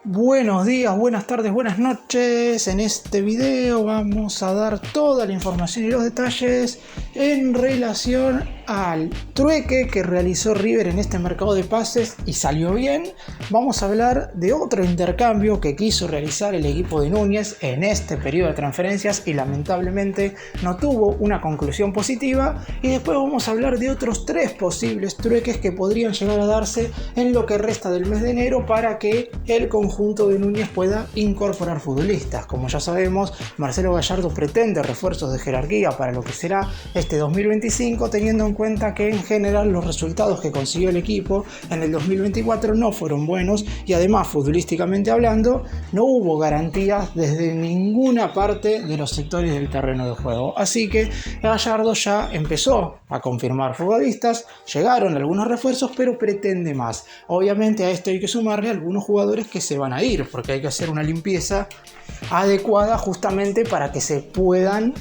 Buenos días, buenas tardes, buenas noches. En este video vamos a dar toda la información y los detalles en relación al trueque que realizó River en este mercado de pases y salió bien. Vamos a hablar de otro intercambio que quiso realizar el equipo de Núñez en este periodo de transferencias y lamentablemente no tuvo una conclusión positiva. Y después vamos a hablar de otros 3 posibles trueques que podrían llegar a darse en lo que resta del mes de enero para que el conjunto de Núñez pueda incorporar futbolistas. Como ya sabemos, Marcelo Gallardo pretende refuerzos de jerarquía para lo que será este 2025, teniendo en cuenta que en general los resultados que consiguió el equipo en el 2024 no fueron buenos y además futbolísticamente hablando no hubo garantías desde ninguna parte de los sectores del terreno de juego. Así que Gallardo ya empezó a confirmar futbolistas, llegaron algunos refuerzos, pero pretende más. Obviamente a esto hay que sumarle algunos jugadores que se van a ir, porque hay que hacer una limpieza adecuada justamente para que se puedan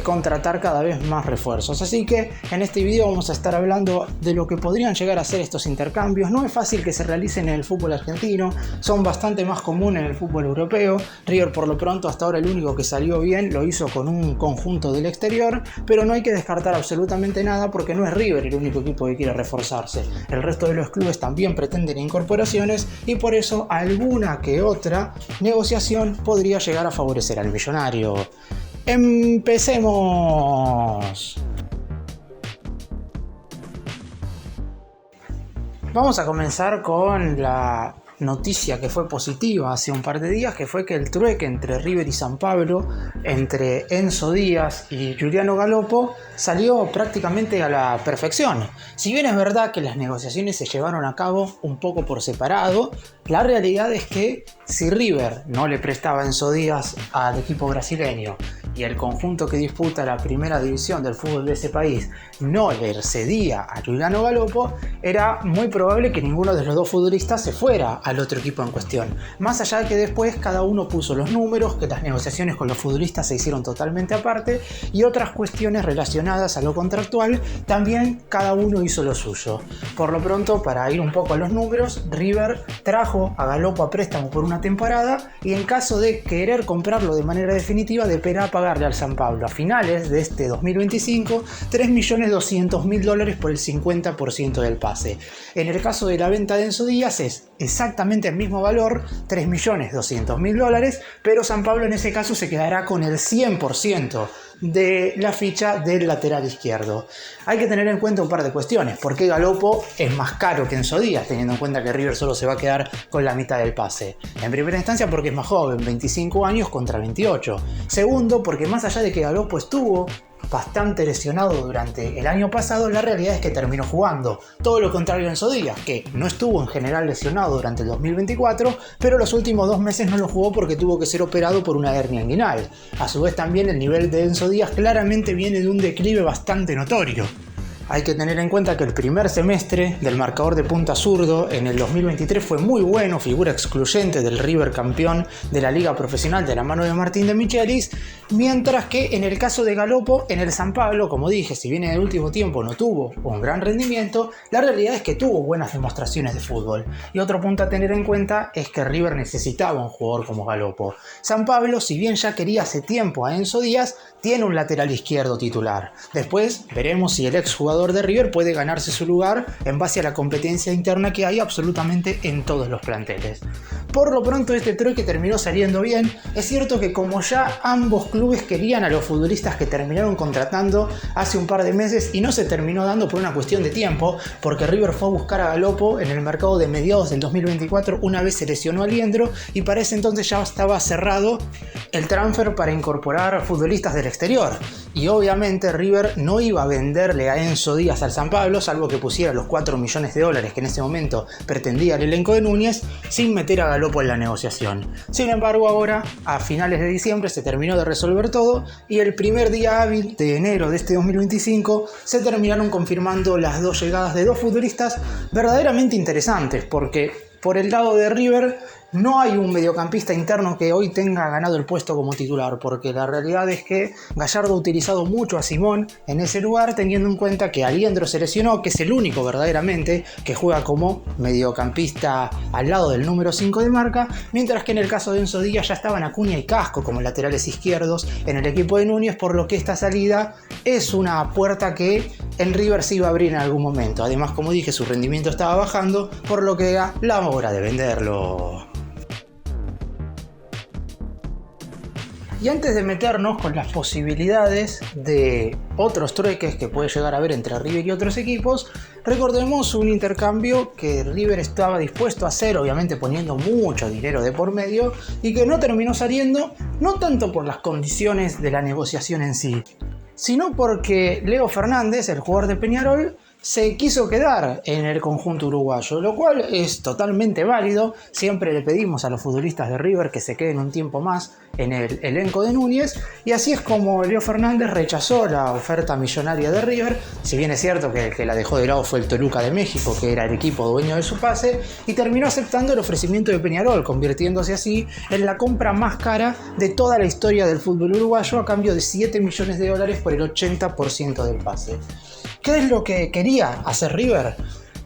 contratar cada vez más refuerzos. Así que en este video vamos a estar hablando de lo que podrían llegar a ser estos intercambios. No es fácil que se realicen en el fútbol argentino, son bastante más comunes en el fútbol europeo. River por lo pronto hasta ahora el único que salió bien lo hizo con un conjunto del exterior, pero no hay que descartar absolutamente nada porque no es River el único equipo que quiere reforzarse. El resto de los clubes también pretenden incorporaciones y por eso alguna que otra negociación podría llegar a favorecer al millonario. ¡Empecemos! Vamos a comenzar con la noticia que fue positiva hace un par de días, que fue que el trueque entre River y San Pablo, entre Enzo Díaz y Giuliano Galoppo, salió prácticamente a la perfección. Si bien es verdad que las negociaciones se llevaron a cabo un poco por separado, la realidad es que si River no le prestaba a Enzo Díaz al equipo brasileño y el conjunto que disputa la primera división del fútbol de ese país no le cedía a Giuliano Galoppo, era muy probable que ninguno de los dos futbolistas se fuera al otro equipo en cuestión. Más allá de que después cada uno puso los números, que las negociaciones con los futbolistas se hicieron totalmente aparte y otras cuestiones relacionadas a lo contractual también cada uno hizo lo suyo. Por lo pronto, para ir un poco a los números, River trajo a Galoppo a préstamo por una temporada y en caso de querer comprarlo de manera definitiva deberá pagarle al San Pablo a finales de este 2025 $3.200.000 por el 50% del pase. En el caso de la venta de Enzo Díaz es exactamente el mismo valor, $3.200.000, pero San Pablo en ese caso se quedará con el 100% de la ficha del lateral izquierdo. Hay que tener en cuenta un par de cuestiones. ¿Por qué Galoppo es más caro que Enzo Díaz, teniendo en cuenta que River solo se va a quedar con la mitad del pase? En primera instancia porque es más joven, 25 años contra 28. Segundo, porque más allá de que Galoppo estuvo bastante lesionado durante el año pasado, la realidad es que terminó jugando. Todo lo contrario a Enzo Díaz, que no estuvo en general lesionado durante el 2024, pero los últimos 2 meses no lo jugó porque tuvo que ser operado por una hernia inguinal. A su vez también el nivel de Enzo Díaz claramente viene de un declive bastante notorio. Hay que tener en cuenta que el primer semestre del marcador de punta zurdo en el 2023 fue muy bueno, figura excluyente del River campeón de la Liga Profesional de la mano de Martín de Michelis, mientras que en el caso de Galoppo, en el San Pablo, como dije, si bien en el último tiempo no tuvo un gran rendimiento, la realidad es que tuvo buenas demostraciones de fútbol. Y otro punto a tener en cuenta es que River necesitaba un jugador como Galoppo. San Pablo, si bien ya quería hace tiempo a Enzo Díaz, tiene un lateral izquierdo titular. Después veremos si el exjugador de River puede ganarse su lugar en base a la competencia interna que hay absolutamente en todos los planteles. Por lo pronto este trueque terminó saliendo bien. Es cierto que como ya ambos clubes querían a los futbolistas que terminaron contratando hace un par de meses y no se terminó dando por una cuestión de tiempo, porque River fue a buscar a Galoppo en el mercado de mediados del 2024 una vez se lesionó a Liendro y para ese entonces ya estaba cerrado el transfer para incorporar futbolistas del exterior. Y obviamente River no iba a venderle a Enzo Díaz al San Pablo, salvo que pusiera los $4 millones que en ese momento pretendía el elenco de Núñez, sin meter a Galoppo en la negociación. Sin embargo, ahora, a finales de diciembre, se terminó de resolver todo y el primer día hábil de enero de este 2025 se terminaron confirmando las 2 llegadas de 2 futbolistas verdaderamente interesantes, porque por el lado de River no hay un mediocampista interno que hoy tenga ganado el puesto como titular, porque la realidad es que Gallardo ha utilizado mucho a Simón en ese lugar, teniendo en cuenta que Aliendro se lesionó, que es el único verdaderamente que juega como mediocampista al lado del número 5 de marca, mientras que en el caso de Enzo Díaz ya estaban Acuña y Casco como laterales izquierdos en el equipo de Núñez, por lo que esta salida es una puerta que en River se iba a abrir en algún momento. Además, como dije, su rendimiento estaba bajando, por lo que era la hora de venderlo. Y antes de meternos con las posibilidades de otros trueques que puede llegar a haber entre River y otros equipos, recordemos un intercambio que River estaba dispuesto a hacer, obviamente poniendo mucho dinero de por medio, y que no terminó saliendo, no tanto por las condiciones de la negociación en sí, sino porque Leo Fernández, el jugador de Peñarol, se quiso quedar en el conjunto uruguayo, lo cual es totalmente válido. Siempre le pedimos a los futbolistas de River que se queden un tiempo más en el elenco de Núñez, y así es como Leo Fernández rechazó la oferta millonaria de River, si bien es cierto que el que la dejó de lado fue el Toluca de México, que era el equipo dueño de su pase, y terminó aceptando el ofrecimiento de Peñarol, convirtiéndose así en la compra más cara de toda la historia del fútbol uruguayo, a cambio de $7 millones por el 80% del pase. ¿Qué es lo que quería hacer River?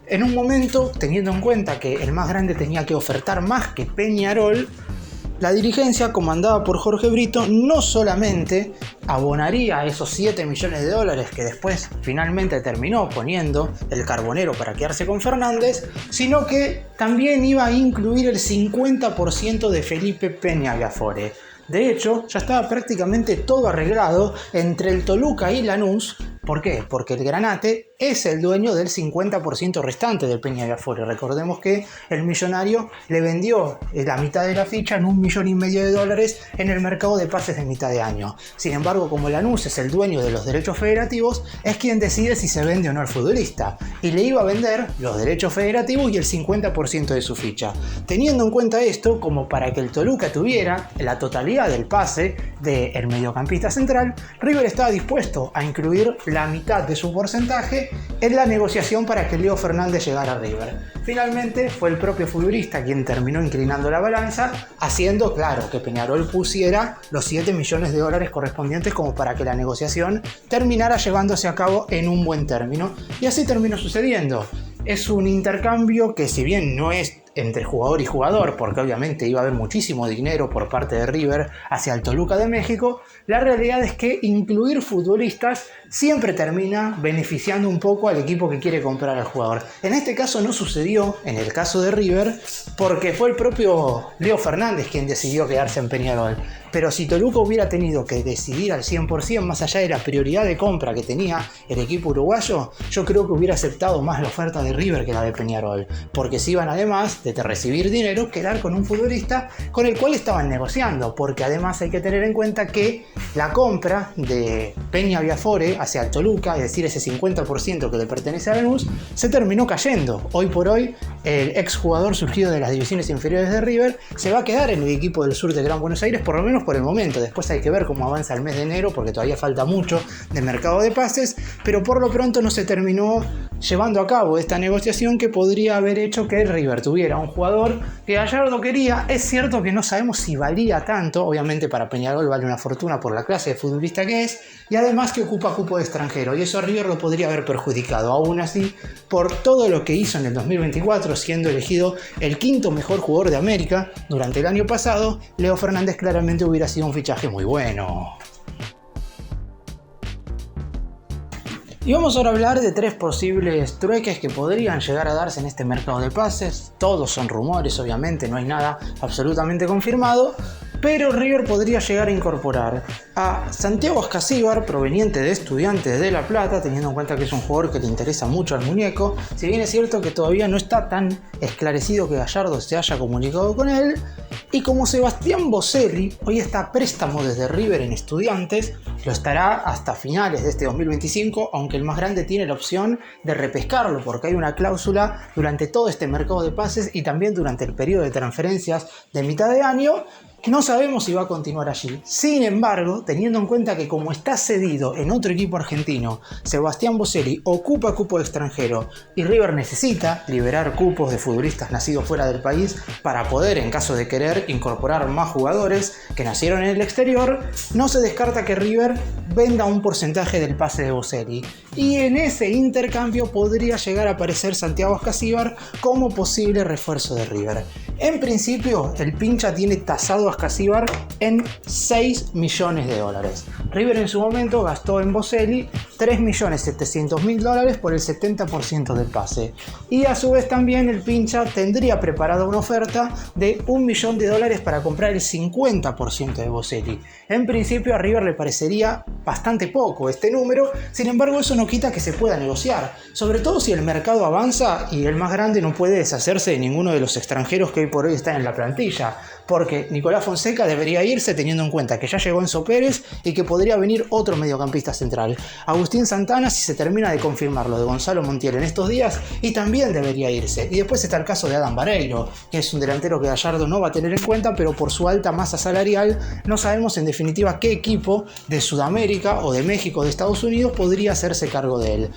En un momento, teniendo en cuenta que el más grande tenía que ofertar más que Peñarol, la dirigencia, comandada por Jorge Brito, no solamente abonaría esos $7 millones que después finalmente terminó poniendo el Carbonero para quedarse con Fernández, sino que también iba a incluir el 50% de Felipe Peña Viafore. De hecho, ya estaba prácticamente todo arreglado entre el Toluca y Lanús. ¿Por qué? Porque el Granate es el dueño del 50% restante del Peña Viafore. Recordemos que el millonario le vendió la mitad de la ficha en $1,5 millones en el mercado de pases de mitad de año. Sin embargo, como Lanús es el dueño de los derechos federativos, es quien decide si se vende o no al futbolista. Y le iba a vender los derechos federativos y el 50% de su ficha. Teniendo en cuenta esto, como para que el Toluca tuviera la totalidad del pase del mediocampista central, River estaba dispuesto a incluir la mitad de su porcentaje en la negociación para que Leo Fernández llegara a River. Finalmente fue el propio futbolista quien terminó inclinando la balanza, haciendo claro que Peñarol pusiera los $7 millones correspondientes como para que la negociación terminara llevándose a cabo en un buen término. Y así terminó sucediendo. Es un intercambio que, si bien no es entre jugador y jugador, porque obviamente iba a haber muchísimo dinero por parte de River hacia el Toluca de México, la realidad es que incluir futbolistas siempre termina beneficiando un poco al equipo que quiere comprar al jugador. En este caso no sucedió, en el caso de River, porque fue el propio Leo Fernández quien decidió quedarse en Peñarol. Pero si Toluca hubiera tenido que decidir al 100%, más allá de la prioridad de compra que tenía el equipo uruguayo, yo creo que hubiera aceptado más la oferta de River que la de Peñarol, porque se iban, además de recibir dinero, quedar con un futbolista con el cual estaban negociando, porque además hay que tener en cuenta que la compra de Peña Viafore hacia el Toluca, es decir, ese 50% que le pertenece a Lanús, se terminó cayendo. Hoy por hoy, el exjugador surgido de las divisiones inferiores de River se va a quedar en el equipo del sur de Gran Buenos Aires, por lo menos por el momento. Después hay que ver cómo avanza el mes de enero, porque todavía falta mucho del mercado de pases, pero por lo pronto no se terminó llevando a cabo esta negociación que podría haber hecho que River tuviera un jugador que Gallardo quería. Es cierto que no sabemos si valía tanto, obviamente para Peñarol vale una fortuna por la clase de futbolista que es, y además que ocupa cupo de extranjero, y eso a River lo podría haber perjudicado. Aún así, por todo lo que hizo en el 2024, siendo elegido el quinto mejor jugador de América durante el año pasado, Leo Fernández claramente hubiera sido un fichaje muy bueno. Y vamos ahora a hablar de 3 posibles trueques que podrían llegar a darse en este mercado de pases. Todos son rumores, obviamente, no hay nada absolutamente confirmado, pero River podría llegar a incorporar a Santiago Ascasíbar, proveniente de Estudiantes de La Plata, teniendo en cuenta que es un jugador que le interesa mucho al muñeco, si bien es cierto que todavía no está tan esclarecido que Gallardo se haya comunicado con él, y como Sebastián Boselli hoy está a préstamo desde River en Estudiantes, lo estará hasta finales de este 2025, aunque el más grande tiene la opción de repescarlo, porque hay una cláusula durante todo este mercado de pases y también durante el periodo de transferencias de mitad de año, No sabemos si va a continuar allí. Sin embargo, teniendo en cuenta que como está cedido en otro equipo argentino, Sebastián Boselli ocupa cupo extranjero y River necesita liberar cupos de futbolistas nacidos fuera del país para poder, en caso de querer, incorporar más jugadores que nacieron en el exterior, no se descarta que River venda un porcentaje del pase de Boselli. Y en ese intercambio podría llegar a aparecer Santiago Ascasíbar como posible refuerzo de River. En principio, el pincha tiene tasado a Ascasíbar en 6 millones de dólares. River en su momento gastó en Boselli 3.700.000 por el 70% del pase. Y a su vez también el pincha tendría preparada una oferta de $1 millón para comprar el 50% de Boselli. En principio a River le parecería bastante poco este número, sin embargo eso no quita que se pueda negociar, sobre todo si el mercado avanza y el más grande no puede deshacerse de ninguno de los extranjeros que hoy por hoy están en la plantilla, porque Nicolás Fonseca debería irse teniendo en cuenta que ya llegó Enzo Pérez y que podría venir otro mediocampista central. Agustín Santana, si se termina de confirmar lo de Gonzalo Montiel en estos días, y también debería irse. Y después está el caso de Adam Vareiro, que es un delantero que Gallardo no va a tener en cuenta, pero por su alta masa salarial no sabemos en definitiva qué equipo de Sudamérica o de México o de Estados Unidos podría hacerse cargo de él.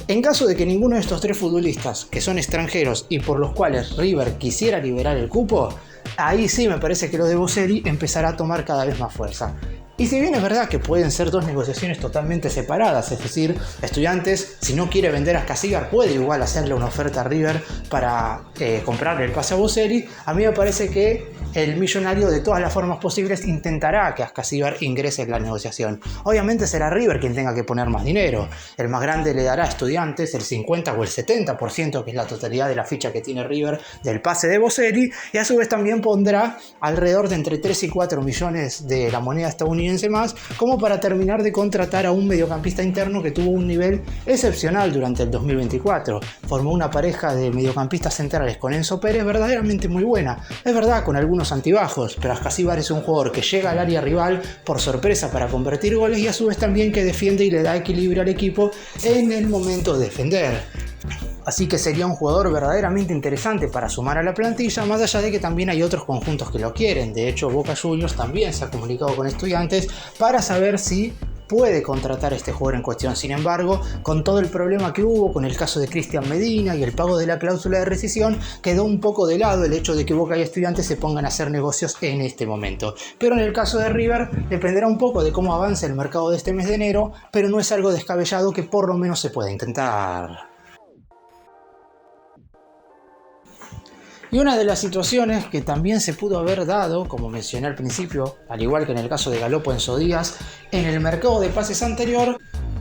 En caso de que ninguno de estos tres futbolistas, que son extranjeros y por los cuales River quisiera liberar el cupo, ahí sí me parece que lo de Boselli empezará a tomar cada vez más fuerza. Y si bien es verdad que pueden ser dos negociaciones totalmente separadas, es decir, Estudiantes, si no quiere vender a Ascasíbar, puede igual hacerle una oferta a River para comprarle el pase a Boselli, a mí me parece que el millonario de todas las formas posibles intentará que Ascasíbar ingrese en la negociación. Obviamente será River quien tenga que poner más dinero. El más grande le dará a Estudiantes el 50 o el 70%, que es la totalidad de la ficha que tiene River del pase de Boselli, y a su vez también pondrá alrededor de entre 3 y 4 millones de la moneda estadounidense más, como para terminar de contratar a un mediocampista interno que tuvo un nivel excepcional durante el 2024. Formó una pareja de mediocampistas centrales con Enzo Pérez verdaderamente muy buena. Es verdad, con algunos antibajos, pero Ascasíbar es un jugador que llega al área rival por sorpresa para convertir goles y a su vez también que defiende y le da equilibrio al equipo en el momento de defender. Así que sería un jugador verdaderamente interesante para sumar a la plantilla, más allá de que también hay otros conjuntos que lo quieren. De hecho, Boca Juniors también se ha comunicado con Estudiantes para saber si puede contratar a este jugador en cuestión. Sin embargo, con todo el problema que hubo con el caso de Cristian Medina y el pago de la cláusula de rescisión, quedó un poco de lado el hecho de que Boca y Estudiantes se pongan a hacer negocios en este momento. Pero en el caso de River, dependerá un poco de cómo avance el mercado de este mes de enero, pero no es algo descabellado que por lo menos se pueda intentar. Y una de las situaciones que también se pudo haber dado, como mencioné al principio, al igual que en el caso de Galopo Enzo Díaz, en el mercado de pases anterior,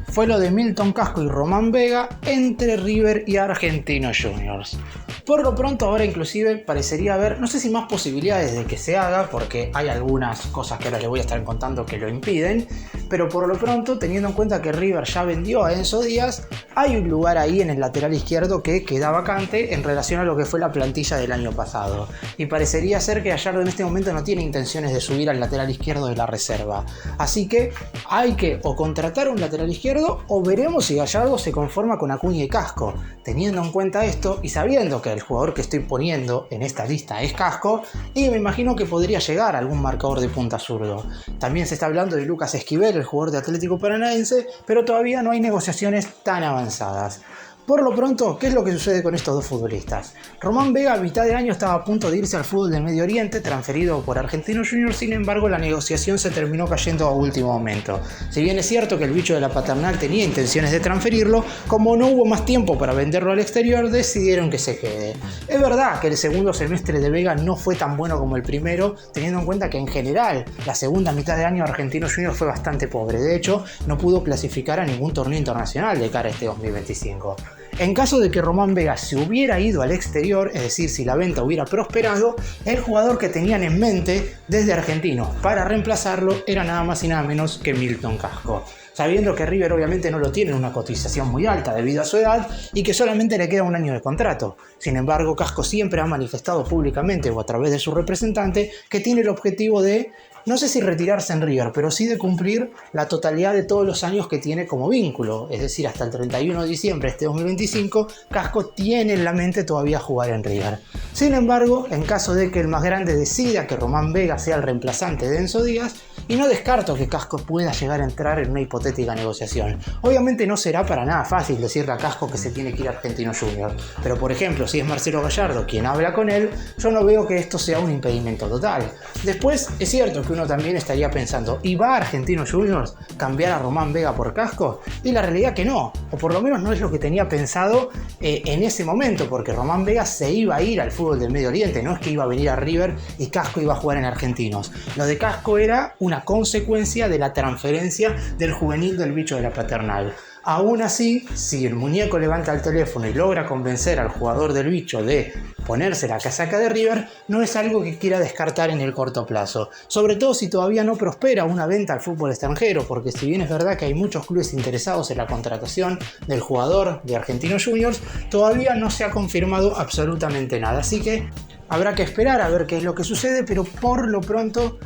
fue lo de Milton Casco y Román Vega entre River y Argentinos Juniors. Por lo pronto ahora inclusive parecería haber, no sé si más posibilidades de que se haga, porque hay algunas cosas que ahora les voy a estar contando que lo impiden, pero por lo pronto, teniendo en cuenta que River ya vendió a Enzo Díaz, hay un lugar ahí en el lateral izquierdo que queda vacante en relación a lo que fue la plantilla del año pasado. Y parecería ser que Gallardo en este momento no tiene intenciones de subir al lateral izquierdo de la reserva. Así que hay que o contratar un lateral izquierdo o veremos si Gallardo se conforma con Acuña y Casco. Teniendo en cuenta esto y sabiendo que el jugador que estoy poniendo en esta lista es Casco, y me imagino que podría llegar a algún marcador de punta zurdo. También se está hablando de Lucas Esquivel, el jugador de Atlético Paranaense, pero todavía no hay negociaciones tan avanzadas. Por lo pronto, ¿qué es lo que sucede con estos dos futbolistas? Román Vega a mitad de año estaba a punto de irse al fútbol del Medio Oriente, transferido por Argentinos Juniors, sin embargo la negociación se terminó cayendo a último momento. Si bien es cierto que el bicho de la paternal tenía intenciones de transferirlo, como no hubo más tiempo para venderlo al exterior, decidieron que se quede. Es verdad que el segundo semestre de Vega no fue tan bueno como el primero, teniendo en cuenta que en general la segunda mitad de año Argentinos Juniors fue bastante pobre. De hecho, no pudo clasificar a ningún torneo internacional de cara a este 2025. En caso de que Román Vega se hubiera ido al exterior, es decir, si la venta hubiera prosperado, el jugador que tenían en mente desde Argentinos para reemplazarlo era nada más y nada menos que Milton Casco. Sabiendo que River obviamente no lo tiene en una cotización muy alta debido a su edad y que solamente le queda un año de contrato. Sin embargo, Casco siempre ha manifestado públicamente o a través de su representante que tiene el objetivo de no sé si retirarse en River, pero sí de cumplir la totalidad de todos los años que tiene como vínculo. Es decir, hasta el 31 de diciembre de este 2025, Casco tiene en la mente todavía jugar en River. Sin embargo, en caso de que el más grande decida que Román Vega sea el reemplazante de Enzo Díaz, y no descarto que Casco pueda llegar a entrar en una hipotética negociación. Obviamente no será para nada fácil decirle a Casco que se tiene que ir a Argentinos Juniors, pero por ejemplo, si es Marcelo Gallardo quien habla con él, yo no veo que esto sea un impedimento total. Después, es cierto que uno también estaría pensando, ¿y va a Argentinos Juniors cambiar a Román Vega por Casco? Y la realidad que no, o por lo menos no es lo que tenía pensado en ese momento, porque Román Vega se iba a ir al fútbol del Medio Oriente, no es que iba a venir a River y Casco iba a jugar en Argentinos. Lo de Casco era una consecuencia de la transferencia del juvenil del Bicho de la Paternal. Aún así, si el muñeco levanta el teléfono y logra convencer al jugador del Bicho de ponerse la casaca de River, no es algo que quiera descartar en el corto plazo. Sobre todo si todavía no prospera una venta al fútbol extranjero, porque si bien es verdad que hay muchos clubes interesados en la contratación del jugador de Argentinos Juniors, todavía no se ha confirmado absolutamente nada. Así que habrá que esperar a ver qué es lo que sucede, pero por lo pronto,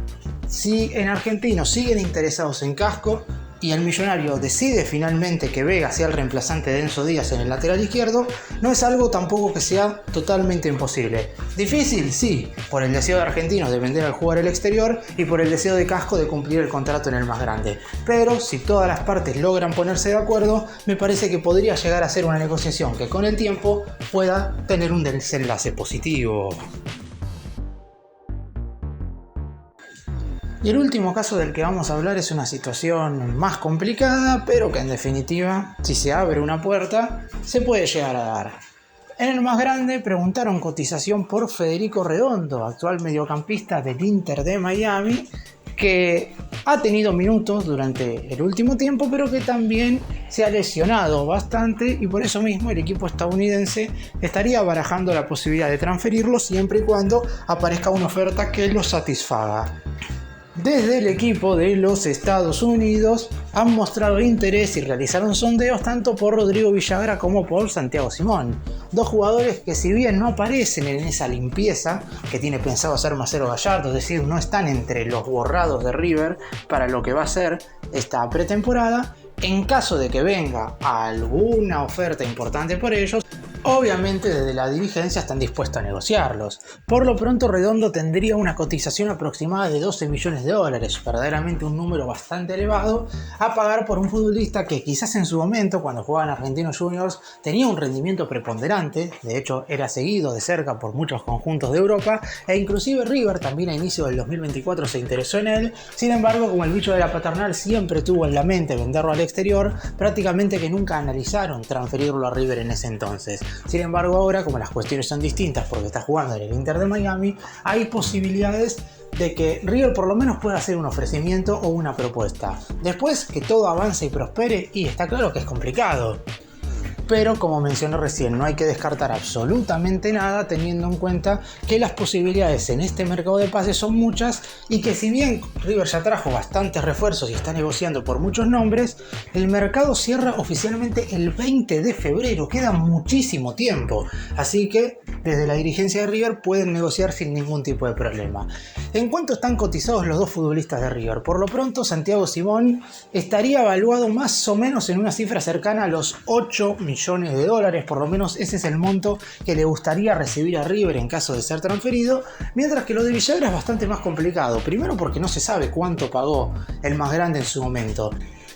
si en Argentinos siguen interesados en Casco y el Millonario decide finalmente que Vega sea el reemplazante de Enzo Díaz en el lateral izquierdo, no es algo tampoco que sea totalmente imposible. Difícil, sí, por el deseo de Argentinos de vender al jugador al exterior y por el deseo de Casco de cumplir el contrato en el más grande. Pero si todas las partes logran ponerse de acuerdo, me parece que podría llegar a ser una negociación que con el tiempo pueda tener un desenlace positivo. Y el último caso del que vamos a hablar es una situación más complicada, pero que en definitiva, si se abre una puerta, se puede llegar a dar. En el más grande preguntaron cotización por Federico Redondo, actual mediocampista del Inter de Miami, que ha tenido minutos durante el último tiempo, pero que también se ha lesionado bastante y por eso mismo el equipo estadounidense estaría barajando la posibilidad de transferirlo siempre y cuando aparezca una oferta que lo satisfaga. Desde el equipo de los Estados Unidos han mostrado interés y realizaron sondeos tanto por Rodrigo Villagra como por Santiago Simón. Dos jugadores que si bien no aparecen en esa limpieza que tiene pensado hacer Marcelo Gallardo, es decir, no están entre los borrados de River para lo que va a ser esta pretemporada, en caso de que venga alguna oferta importante por ellos, obviamente desde la dirigencia están dispuestos a negociarlos. Por lo pronto Redondo tendría una cotización aproximada de 12 millones de dólares, verdaderamente un número bastante elevado, a pagar por un futbolista que quizás en su momento, cuando jugaba en Argentinos Juniors, tenía un rendimiento preponderante, de hecho era seguido de cerca por muchos conjuntos de Europa, e inclusive River también a inicio del 2024 se interesó en él. Sin embargo, como el Bicho de la Paternal siempre tuvo en la mente venderlo al exterior, prácticamente que nunca analizaron transferirlo a River en ese entonces. Sin embargo, ahora, como las cuestiones son distintas porque está jugando en el Inter de Miami, hay posibilidades de que River por lo menos pueda hacer un ofrecimiento o una propuesta. Después que todo avance y prospere, y está claro que es complicado. Pero como mencioné recién, no hay que descartar absolutamente nada teniendo en cuenta que las posibilidades en este mercado de pases son muchas y que si bien River ya trajo bastantes refuerzos y está negociando por muchos nombres, el mercado cierra oficialmente el 20 de febrero, queda muchísimo tiempo, así que desde la dirigencia de River pueden negociar sin ningún tipo de problema. ¿En cuánto están cotizados los dos futbolistas de River? Por lo pronto, Santiago Simón estaría evaluado más o menos en una cifra cercana a los 8 millones de dólares, por lo menos ese es el monto que le gustaría recibir a River en caso de ser transferido, mientras que lo de Villagra es bastante más complicado, primero porque no se sabe cuánto pagó el más grande en su momento.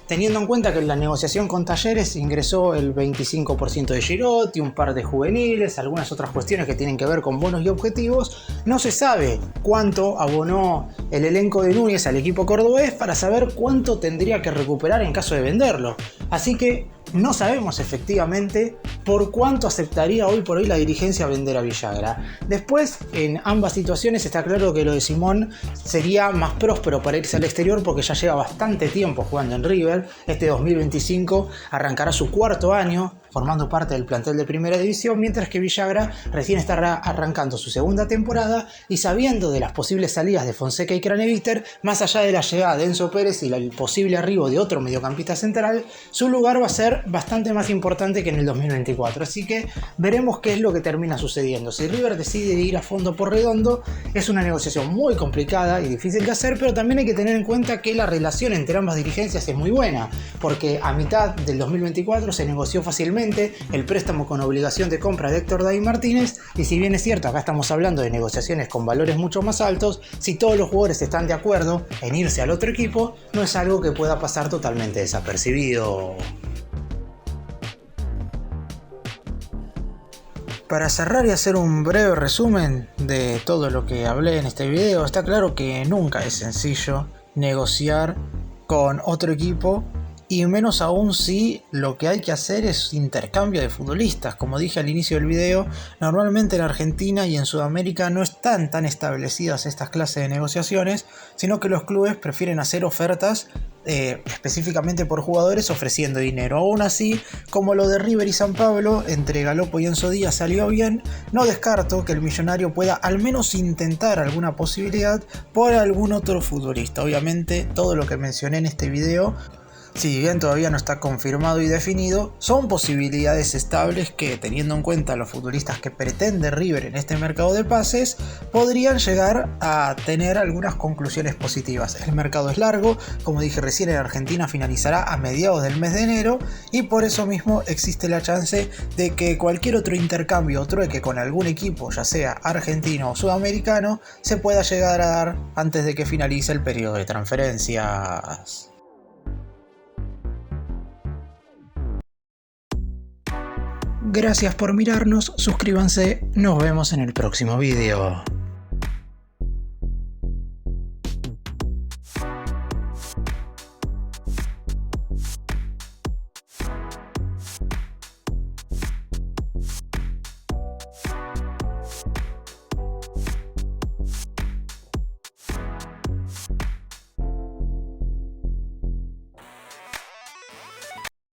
Teniendo en cuenta que en la negociación con Talleres ingresó el 25% de Girotti, un par de juveniles, algunas otras cuestiones que tienen que ver con bonos y objetivos, no se sabe cuánto abonó el elenco de Núñez al equipo cordobés para saber cuánto tendría que recuperar en caso de venderlo. Así que no sabemos efectivamente por cuánto aceptaría hoy por hoy la dirigencia vender a Villagra. Después, en ambas situaciones está claro que lo de Simón sería más próspero para irse al exterior porque ya lleva bastante tiempo jugando en River. Este 2025 arrancará su cuarto año formando parte del plantel de Primera División, mientras que Villagra recién está arrancando su segunda temporada y sabiendo de las posibles salidas de Fonseca y Craneviter, más allá de la llegada de Enzo Pérez y el posible arribo de otro mediocampista central, su lugar va a ser bastante más importante que en el 2024. Así que veremos qué es lo que termina sucediendo. Si River decide ir a fondo por redondo, es una negociación muy complicada y difícil de hacer, pero también hay que tener en cuenta que la relación entre ambas dirigencias es muy buena, porque a mitad del 2024 se negoció fácilmente el préstamo con obligación de compra de Héctor David Martínez, y si bien es cierto, acá estamos hablando de negociaciones con valores mucho más altos, si todos los jugadores están de acuerdo en irse al otro equipo, no es algo que pueda pasar totalmente desapercibido. Para cerrar y hacer un breve resumen de todo lo que hablé en este video, está claro que nunca es sencillo negociar con otro equipo, y menos aún si lo que hay que hacer es intercambio de futbolistas. Como dije al inicio del video, normalmente en Argentina y en Sudamérica no están tan establecidas estas clases de negociaciones, sino que los clubes prefieren hacer ofertas específicamente por jugadores ofreciendo dinero. Aún así, como lo de River y San Pablo entre Galopo y Enzo Díaz salió bien, no descarto que el Millonario pueda al menos intentar alguna posibilidad por algún otro futbolista. Obviamente todo lo que mencioné en este video, si bien todavía no está confirmado y definido, son posibilidades estables que, teniendo en cuenta los futbolistas que pretende River en este mercado de pases, podrían llegar a tener algunas conclusiones positivas. El mercado es largo, como dije recién, en Argentina finalizará a mediados del mes de enero, y por eso mismo existe la chance de que cualquier otro intercambio o trueque con algún equipo, ya sea argentino o sudamericano, se pueda llegar a dar antes de que finalice el periodo de transferencias. Gracias por mirarnos, suscríbanse, nos vemos en el próximo video.